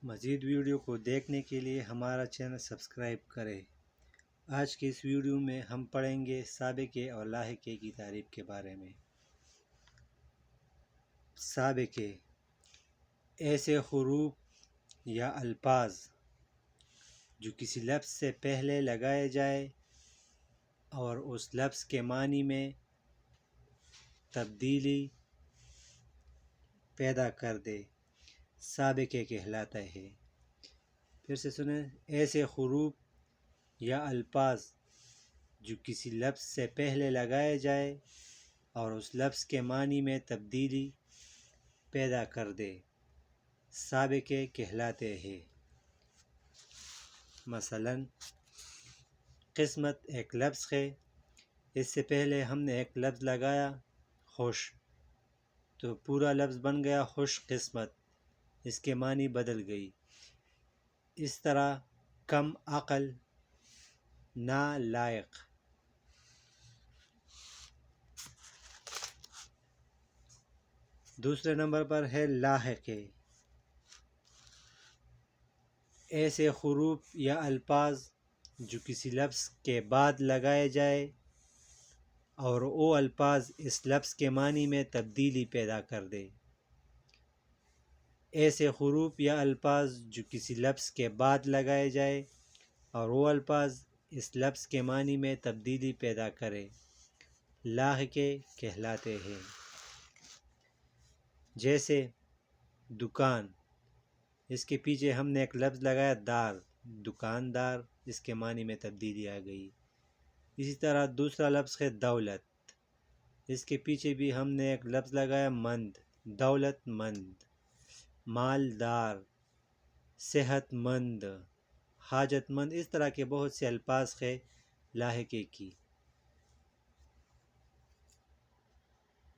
مزید ویڈیو کو دیکھنے کے لیے ہمارا چینل سبسکرائب کریں۔ آج کی اس ویڈیو میں ہم پڑھیں گے سابقے اور لاحقے کی تعریف کے بارے میں۔ سابقے ایسے حروف یا الفاظ جو کسی لفظ سے پہلے لگائے جائے اور اس لفظ کے معنی میں تبدیلی پیدا کر دے، سابقے کہلاتا ہے۔ پھر سے سنیں، ایسے حروف یا الفاظ جو کسی لفظ سے پہلے لگائے جائے اور اس لفظ کے معنی میں تبدیلی پیدا کر دے، سابقے کہلاتے ہیں۔ مثلاً قسمت ایک لفظ ہے، اس سے پہلے ہم نے ایک لفظ لگایا خوش، تو پورا لفظ بن گیا خوش قسمت، اس کے معنی بدل گئی۔ اس طرح کم عقل، نالائق۔ دوسرے نمبر پر ہے لاحقے، ایسے حروف یا الفاظ جو کسی لفظ کے بعد لگائے جائے اور وہ الفاظ اس لفظ کے معنی میں تبدیلی پیدا کر دے۔ ایسے حروف یا الفاظ جو کسی لفظ کے بعد لگائے جائے اور وہ الفاظ اس لفظ کے معنی میں تبدیلی پیدا کرے، لاحقے کہلاتے ہیں۔ جیسے دکان، اس کے پیچھے ہم نے ایک لفظ لگایا دار، دکاندار، اس کے معنی میں تبدیلی آ گئی۔ اسی طرح دوسرا لفظ ہے دولت، اس کے پیچھے بھی ہم نے ایک لفظ لگایا مند، دولت مند، مالدار، صحت مند، حاجت مند۔ اس طرح کے بہت سے الفاظ ہیں لاحقے کی۔